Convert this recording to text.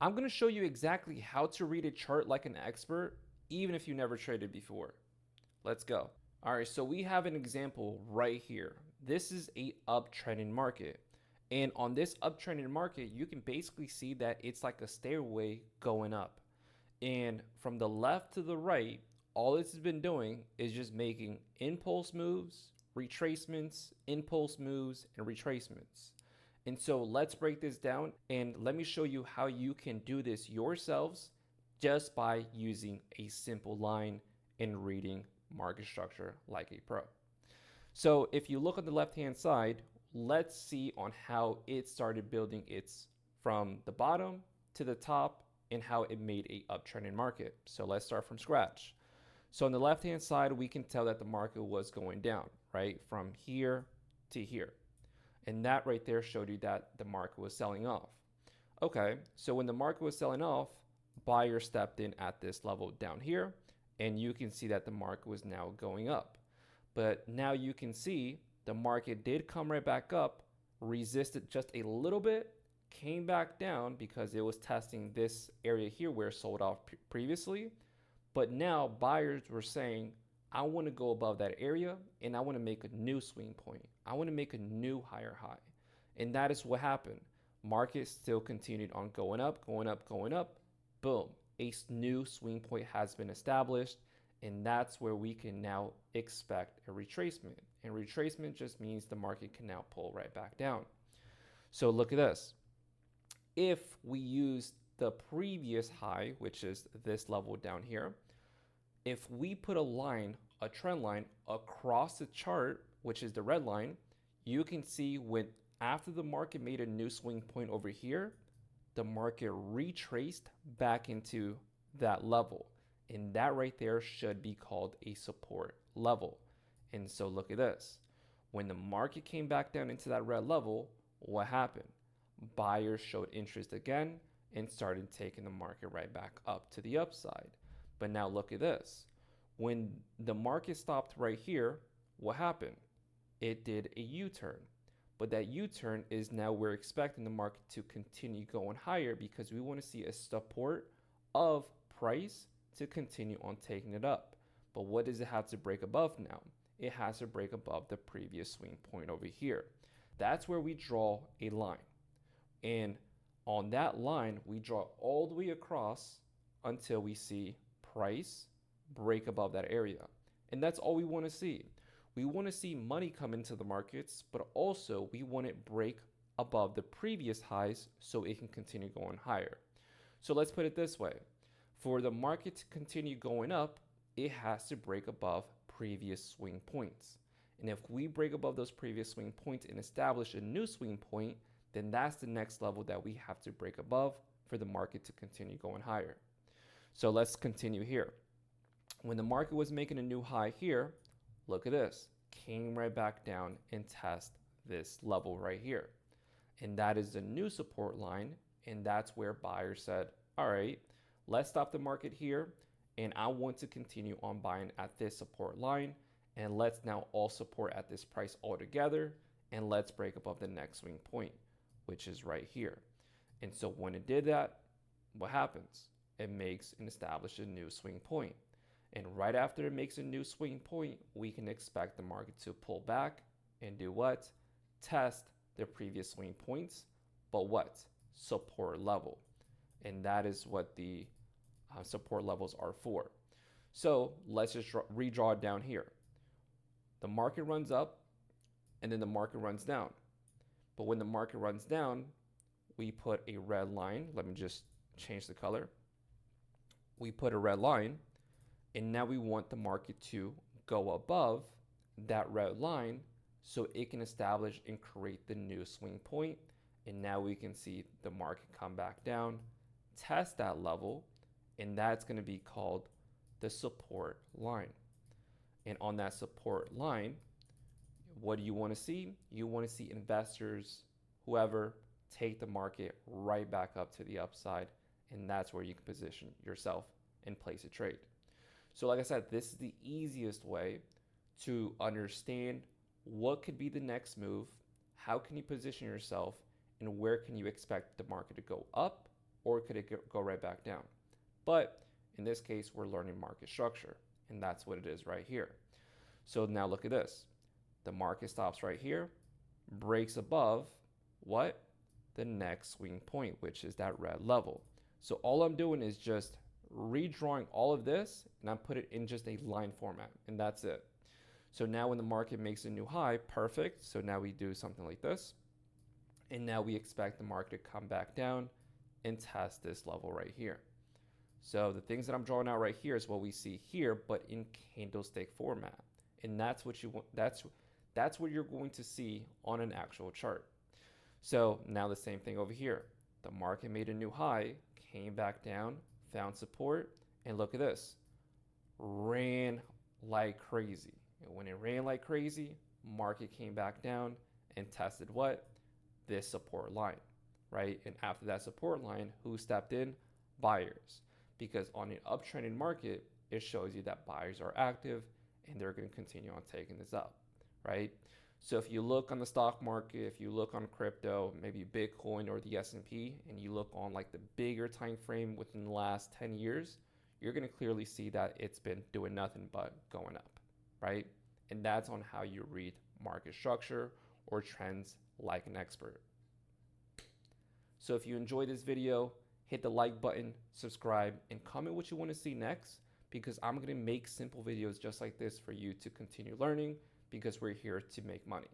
I'm going to show you exactly how to read a chart like an expert, even if you never traded before. Let's go. All right, so we have an example right here. This is a uptrending market. And on this uptrending market, you can basically see that it's like a stairway going up. And from the left to the right, all this has been doing is just making impulse moves, retracements, impulse moves, and retracements. And so let's break this down and let me show you how you can do this yourselves just by using a simple line and reading market structure like a pro. So if you look on the left-hand side, let's see on how it started building its from the bottom to the top and how it made a uptrending market. So let's start from scratch. So on the left-hand side, we can tell that the market was going down, right? From here to here. And that right there showed you that the market was selling off. Okay, so when the market was selling off, buyers stepped in at this level down here, and you can see that the market was now going up. But now you can see the market did come right back up, resisted just a little bit, came back down because it was testing this area here where it sold off previously. But now buyers were saying, I want to go above that area and I want to make a new swing point. I want to make a new higher high. And that is what happened. Market still continued on going up, going up, going up. Boom. A new swing point has been established. And that's where we can now expect a retracement. And retracement just means the market can now pull right back down. So look at this. If we use the previous high, which is this level down here, if we put a line, a trend line across the chart, which is the red line, you can see when after the market made a new swing point over here, the market retraced back into that level. And that right there should be called a support level. And so look at this. When the market came back down into that red level, what happened? Buyers showed interest again and started taking the market right back up to the upside. But now look at this. When the market stopped right here, what happened? It did a U-turn. But that U-turn is now we're expecting the market to continue going higher because we want to see a support of price to continue on taking it up. But what does it have to break above now? It has to break above the previous swing point over here. That's where we draw a line. And on that line, we draw all the way across until we see price break above that area. And that's all we want to see. We want to see money come into the markets, but also we want it break above the previous highs so it can continue going higher. So let's put it this way. For the market to continue going up, it has to break above previous swing points. And if we break above those previous swing points and establish a new swing point, then that's the next level that we have to break above for the market to continue going higher. So let's continue here. When the market was making a new high here, look at this, came right back down and test this level right here. And that is the new support line. And that's where buyers said, all right, let's stop the market here. And I want to continue on buying at this support line. And let's now all support at this price altogether. And let's break above the next swing point, which is right here. And so when it did that, what happens? It makes and establishes a new swing point. And right after it makes a new swing point, we can expect the market to pull back and do what? Test the previous swing points, but what? Support level. And that is what the support levels are for. So let's just redraw it down here. The market runs up and then the market runs down. But when the market runs down, we put a red line. Let me just change the color. We put a red line, and now we want the market to go above that red line so it can establish and create the new swing point. And now we can see the market come back down, test that level, and that's going to be called the support line. And on that support line, what do you want to see? You want to see investors, whoever, take the market right back up to the upside. And that's where you can position yourself and place a trade. So like I said, this is the easiest way to understand what could be the next move, how can you position yourself, and where can you expect the market to go up or could it go right back down? But in this case, we're learning market structure, and that's what it is right here. So now look at this. The market stops right here, breaks above what? The next swing point, which is that red level. So all I'm doing is just redrawing all of this, and I'm put it in just a line format, and that's it. So now when the market makes a new high, perfect. So now we do something like this, and now we expect the market to come back down and test this level right here. So the things that I'm drawing out right here is what we see here, but in candlestick format. And that's what you want. That's what you're going to see on an actual chart. So now the same thing over here. The market made a new high, came back down, found support, and look at this. Ran like crazy. And when it ran like crazy, market came back down and tested what? This support line, right? And after that support line, who stepped in? Buyers. Because on an uptrending market, it shows you that buyers are active and they're going to continue on taking this up, right? So if you look on the stock market, if you look on crypto, maybe Bitcoin or the S&P, and you look on like the bigger time frame within the last 10 years, you're going to clearly see that it's been doing nothing but going up, right? And that's on how you read market structure or trends like an expert. So if you enjoyed this video, hit the like button, subscribe, and comment what you want to see next, because I'm going to make simple videos just like this for you to continue learning, because we're here to make money.